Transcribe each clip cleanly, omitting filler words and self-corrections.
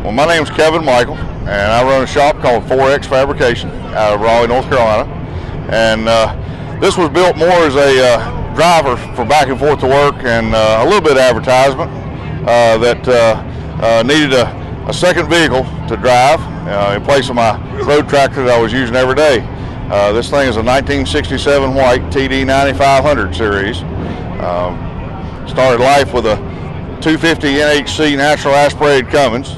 Well, my name's Kevin Michael, and I run a shop called 4X Fabrication out of Raleigh, North Carolina. And this was built more as a driver for back and forth to work, and a little bit of advertisement that needed a second vehicle to drive in place of my road tractor that I was using every day. This thing is a 1967 white TD 9500 series. Started life with a 250 NHC natural aspirated Cummins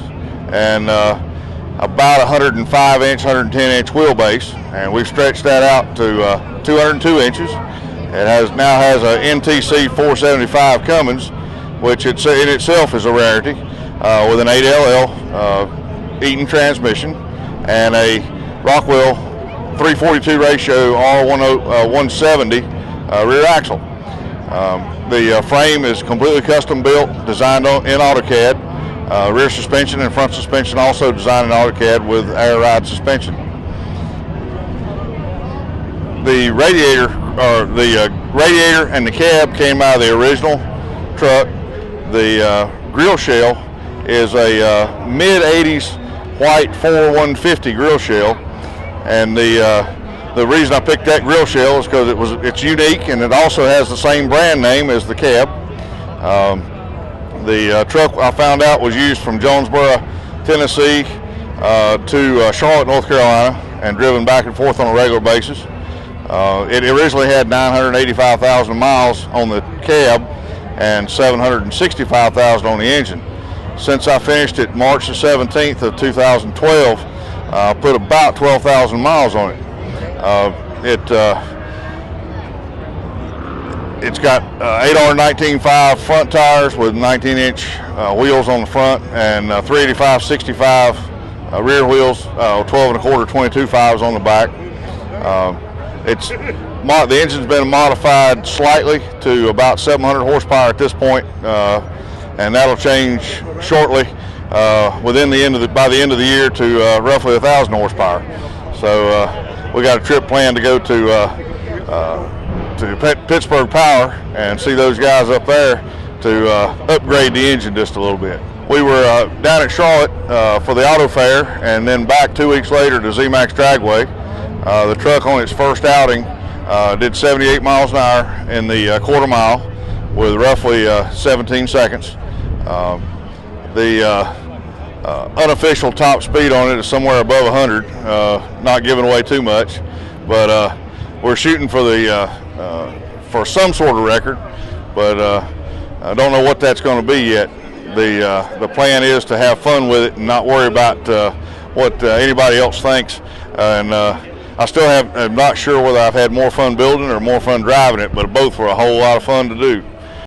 and about 105 inch, 110 inch wheelbase, and we've stretched that out to 202 inches. It now has a NTC 475 Cummins, which in itself is a rarity, with an 8LL Eaton transmission and a Rockwell 342 ratio R170 rear axle. The frame is completely custom built, designed in AutoCAD. Rear suspension and front suspension also designed in AutoCAD with air ride suspension. The radiator and the cab came out of the original truck. The grill shell is a mid-80s white 4150 grill shell, and the reason I picked that grill shell is because it's unique, and it also has the same brand name as the cab. The truck, I found out, was used from Jonesboro, Tennessee to Charlotte, North Carolina, and driven back and forth on a regular basis. It originally had 985,000 miles on the cab and 765,000 on the engine. Since I finished it March the 17th of 2012, I put about 12,000 miles on it. It's got 8R19.5 front tires with 19-inch wheels on the front, and 385/65 rear wheels, 12 1/4 22.5s on the back. The engine's been modified slightly to about 700 horsepower at this point, and that'll change shortly by the end of the year to roughly 1,000 horsepower. So we got a trip planned to go to Pittsburgh Power and see those guys up there to upgrade the engine just a little bit. We were down at Charlotte for the auto fair, and then back 2 weeks later to Z-Max Dragway. The truck on its first outing did 78 miles an hour in the quarter mile with roughly 17 seconds. The unofficial top speed on it is somewhere above 100, not giving away too much, but we're shooting for for some sort of record, but I don't know what that's going to be yet. The plan is to have fun with it and not worry about what anybody else thinks. And I still am not sure whether I've had more fun building or more fun driving it, but both were a whole lot of fun to do.